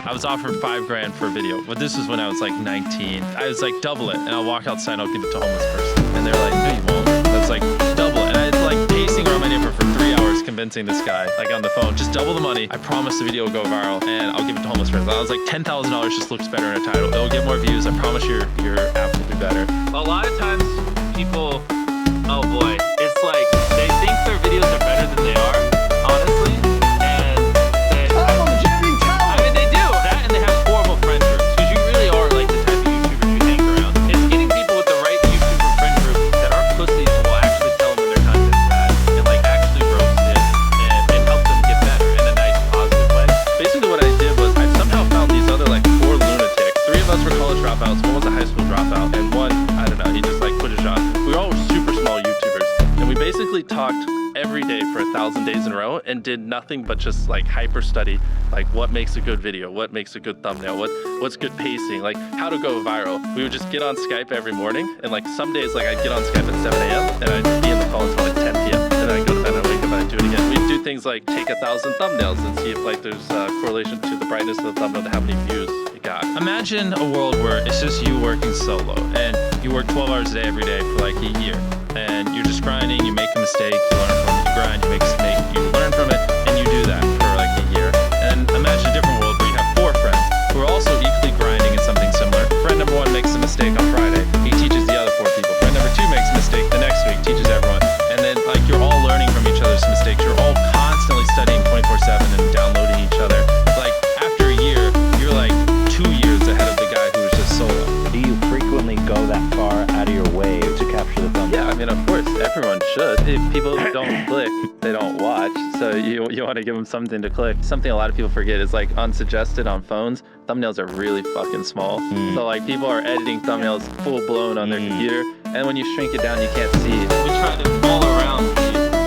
I was offered $5 grand for a video, but this was when I was like 19. I was like, double it, and I'll walk outside and I'll give it to a homeless person. And they're like, no, you won't. That's like, double it. And I like pacing around my neighborhood for 3 hours convincing this guy, like on the phone, just double the money. I promise the video will go viral and I'll give it to homeless person. I was like, $10,000 just looks better in a title. It'll get more views. I promise your app will be better. A lot of times people, oh boy, it's like they think their videos are better than they are, honestly. And they, I mean, they do that, and they have horrible friend groups because you really are like the type of YouTubers you hang around. It's getting people with the right YouTuber friend group that aren't pussies and will actually tell them when their content's bad and like actually roast it and help them get better in a nice, positive way. Basically, what I did was I somehow found these other like 4 lunatics. 3 of us were college dropouts. One was a high school dropout, and one, I don't know, he just like quit his job. We were all super small YouTubers, and we basically talked every day for 1,000 days in a row and did nothing but just like hyper study like what makes a good video, what makes a good thumbnail, what's good pacing, like how to go viral. We would just get on Skype every morning, and like some days like I'd get on Skype at 7 a.m. and I'd be in the call until like 10 p.m. and then I'd go to bed and I'd wake up and I'd do it again. We'd do things like take 1,000 thumbnails and see if like there's a correlation to the brightness of the thumbnail to how many views it got. Imagine a world where it's just you working solo and you work 12 hours a day every day for like a year, and you're just grinding, you make a mistake, you learn from it, you grind, you make a mistake, you learn from it, and you do that for like a year. And imagine a different world where you have 4 friends who are also equally grinding in something similar. Friend number 1 makes a mistake on Friday, he teaches the other 4 people. Friend number 2 makes a mistake the next week, teaches everyone. And then like you're all learning from each other's mistakes, you're all constantly studying 24/7 and downloading each other. Like after a year, you're like 2 years ahead of the guy who was just solo. Do you frequently go that far out of your way to capture the thumbnail? Yeah, I mean, of course, everyone should. If people don't click, they don't watch. So you want to give them something to click. Something a lot of people forget is like unsuggested on phones, thumbnails are really fucking small. So like people are editing thumbnails full blown on their computer, and when you shrink it down, you can't see it. We try to fall around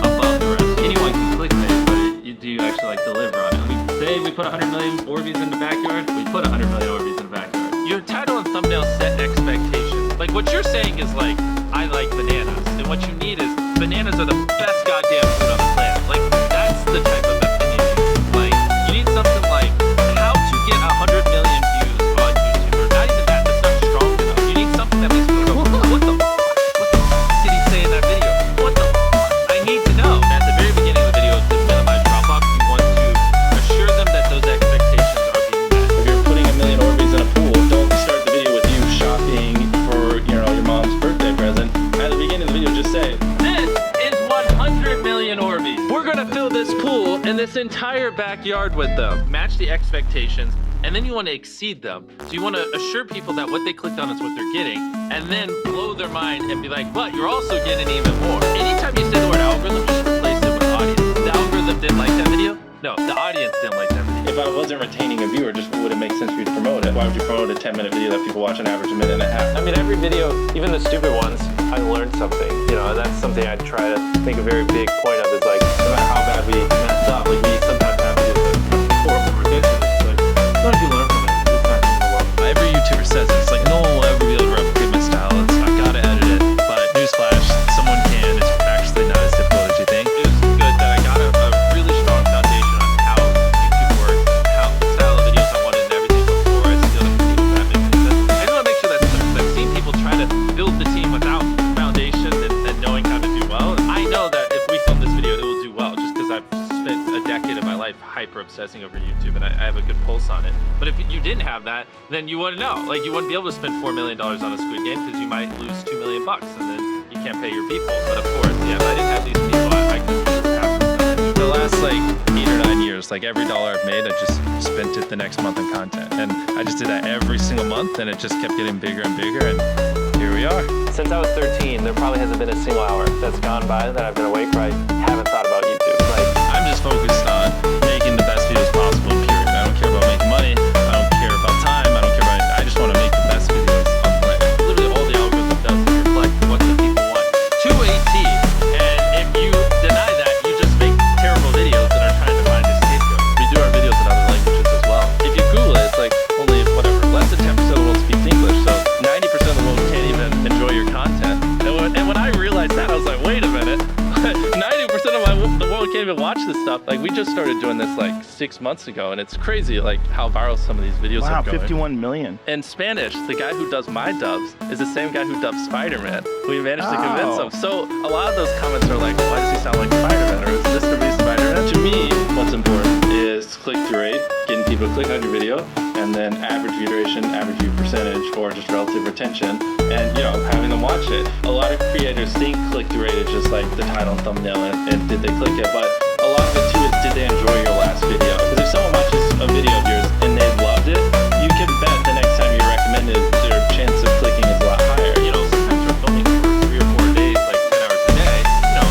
above the rest. Anyone can clickbait, but you do actually like deliver on it. We say we put 100 million Orbeez in the backyard, we put 100 million Orbeez in the backyard. Your title and thumbnail set expectations. Like what you're saying is like, I like bananas, and what you need is bananas are the best goddamn food on the planet. Like that's the type of opinion you need. Like you need something like how to get 100 million views on YouTube, or not even that. That's not strong enough. You need something that makes people go, what the fuck? What the fuck did he say in that video? What the fuck? I need to know. At the very beginning of the video, to minimize drop-off, you want to assure them that those expectations are being met. If you're putting 1 million Orbeez in a pool, don't start the video with you shopping for, you know, your mom's birthday present. At the beginning of the video, just say, This is 100 million Orbeez. we're gonna fill this pool and this entire backyard with them. Match the expectations, and then you want to exceed them. So you want to assure people that what they clicked on is what they're getting, and then blow their mind and be like, but you're also getting even more. Anytime you say the word algorithm, just replace it with audience. The algorithm didn't like that video? No, the audience didn't like that video. If I wasn't retaining a viewer, just would it make sense for you to promote it? Why would you promote a 10-minute video that people watch on average a minute and a half? I mean, every video, even the stupid ones, I learned something. You know, and that's something I try to make a very big point of, is like, no matter how bad we mess up, like we sometimes have videos that are horrible, ridiculous, but as long as you learn from it, it's not in the world. Every YouTuber says it. It's like, no one will ever be able to replicate my style. I've got to edit it. But newsflash, someone can. It's actually not as difficult as you think. It was good that I got a really strong foundation on how YouTube works, how the style of videos I wanted and everything before I steal it from people. That makes any sense. I just want to make sure that's clear, because I've seen people try to build the team without foundation and knowing how to do well. I know that if we film this video, it will do well, just because I've spent a decade of my life hyper obsessing over YouTube, and I have a good pulse on it. But if you didn't have that, then you wouldn't know. Like you wouldn't be able to spend $4 million on a Squid Game, because you might lose $2 million, and then you can't pay your people. But of course, yeah, if I didn't have these people, I couldn't do half the stuff. The last like 8 or 9 years, like every dollar I've made, I just spent it the next month in content. And I just did that every single month, and it just kept getting bigger and bigger, and here we are. Since I was 13, there probably hasn't been a single hour that's gone by that I've been awake where I haven't thought about YouTube. Like, I'm just focused on making the best videos possible, period. I don't care about making money, I don't care about time, I don't care about anything. I just want to make the best videos on the planet. Literally all the algorithm does is reflect what the people want to a T. And if you deny that, you just make terrible videos that are trying to find a scapegoat. We do our videos in other languages as well. If you Google it, it's like only whatever, less than 10% of the world speaks English, so 90% of the world can't even enjoy your content. And when I realized that, I was like, wait a minute, 90% of the world can't even watch this stuff. Like we we just started doing this like 6 months ago, and it's crazy like how viral some of these videos Wow, are going. 51 million. In Spanish, the guy who does my dubs is the same guy who dubbed Spider-Man. We managed to convince him. So a lot of those comments are like, why does he sound like Spider-Man? Or is MrBeast Spider-Man? To me, what's important is click-through rate, getting people to click on your video, and then average view duration, average view percentage, or just relative retention, and having them watch it. A lot of creators think click-through rate is just like the title and thumbnail and did they click it, but a lot of it too is did they enjoy your last video? Because if someone watches a video of yours and they loved it, you can bet the next time you recommend it, their chance of clicking is a lot higher. Sometimes we're filming for 3 or 4 days, like 10 hours a day,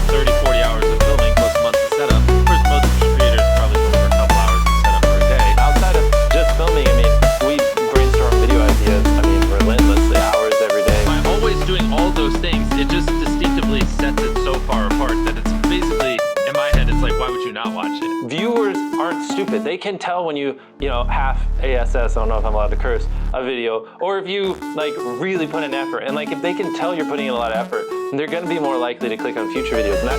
30, 40 hours of filming plus months of setup. Whereas most creators probably film for a couple hours of setup per day. Outside of just filming, I mean, we brainstorm video ideas, I mean, relentlessly, hours every day. By always doing all those things, it just distinctively sets it so far apart that it's basically, in my head, it's like, why would you not watch it? Viewers aren't stupid. They can tell when you half ASS, I don't know if I'm allowed to curse, a video, or if you like really put in effort. And like if they can tell you're putting in a lot of effort, they're gonna be more likely to click on future videos. And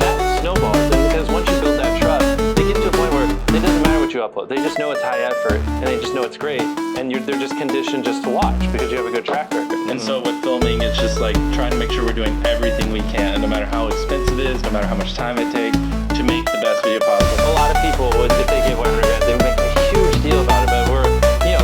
that snowballs. And because once you build that trust, they get to a point where it doesn't matter what you upload. They just know it's high effort and they just know it's great. And they're just conditioned just to watch because you have a good track record. And so with filming, it's just like trying to make sure we're doing everything we can, no matter how expensive it is, no matter how much time it takes, to make the best video possible. A lot of people would, if they gave 100 grand, they would make a huge deal about it, but we're,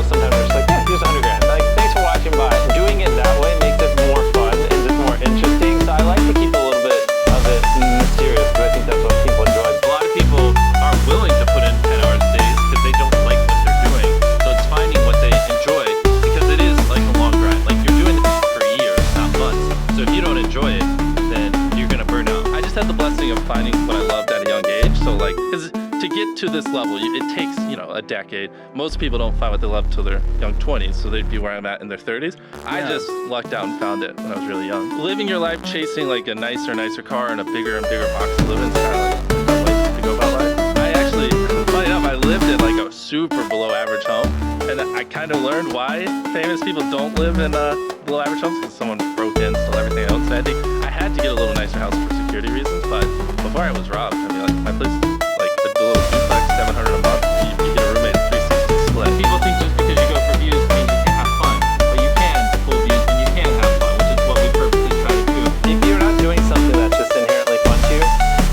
sometimes we're just like, yeah, here's 100 grand. Like, thanks for watching, bye. Doing it that way makes it more fun and just more interesting, so I like to keep a little bit of it mysterious, because I think that's what people enjoy. A lot of people aren't willing to put in 10 hours days because they don't like what they're doing. So it's finding what they enjoy, because it is like a long grind. Like you're doing it for years, not months. So if you don't enjoy it, then you're gonna burn out. I just had the blessing of finding what I loved at a young age. So like, because to get to this level, it takes, a decade. Most people don't find what they love till their young 20s, so they'd be where I'm at in their 30s. I just lucked out and found it when I was really young. Living your life chasing like a nicer car and a bigger and bigger box to live in is kind of like a dumb way to go about life. I actually, funny enough, I lived in like a super below average home, and I kind of learned why famous people don't live in below average homes, because someone broke in, stole everything else. And I think I had to get a little nicer house for security reasons, but before I was robbed, I mean, like my place, like a little duplex, $700 a month. You get a roommate, 360 split. People think just because you go for views means you can have fun, but you can pull views and you can have fun, which is what we purposely try to do. If you're not doing something that's just inherently fun to you,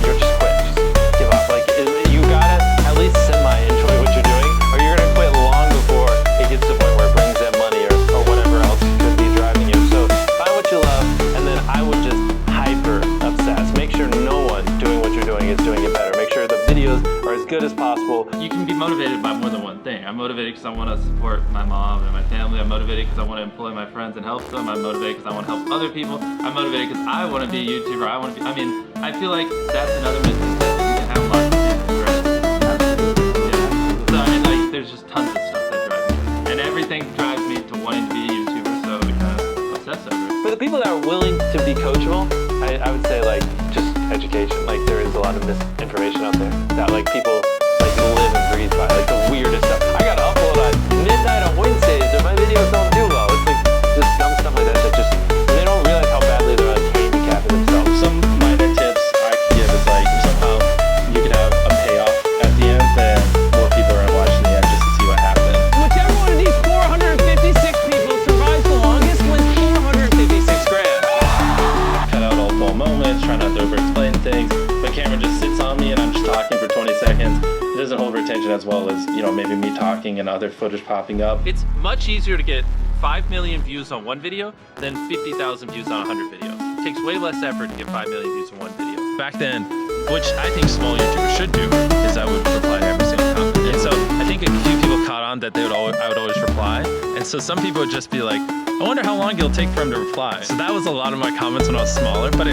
you're just quit. Just give up. Like, you gotta at least semi-enjoy what you're doing, or you're gonna quit long before it gets to the point where it brings in money or whatever else could be driving you. So find what you love, and then I would just hyper-obsess. Make sure no one doing what you're doing is doing it better. Make sure the videos are as good as possible. You can be motivated by more than one thing. I'm motivated because I want to support my mom and my family. I'm motivated because I want to employ my friends and help them. I'm motivated because I want to help other people. I'm motivated because I want to be a YouTuber. I feel like that's another misconception. You can have lots of things, right? Absolutely. Yeah. So there's just tons of stuff that drives me. And everything drives me to wanting to be a YouTuber, so we kind of obsess over it. For the people that are willing to be coachable, I would say like just education. Like there is a lot of misinformation out there that like people like live and breathe by, like the weirdest stuff. I gotta upload at midnight on Wednesdays if my videos don't do well. It's like just dumb stuff like that just they don't realize how badly they're like handicapping themselves. Some minor tips I could give is like somehow you could have a payoff at the end, then more people are watching the end just to see what happened. Whichever one of these 456 people survives the longest wins 456 grand. Cut out all dull moments, try not to over-explain things. The camera just sits on me and I'm just talking for 20 seconds. It doesn't hold retention as well as, maybe me talking and other footage popping up. It's much easier to get 5 million views on one video than 50,000 views on 100 videos. It takes way less effort to get 5 million views on one video. Back then, which I think small YouTubers should do, is I would reply to every single comment. And so I think a few people caught on that I would always reply. And so some people would just be like, I wonder how long it'll take for him to reply. So that was a lot of my comments when I was smaller, but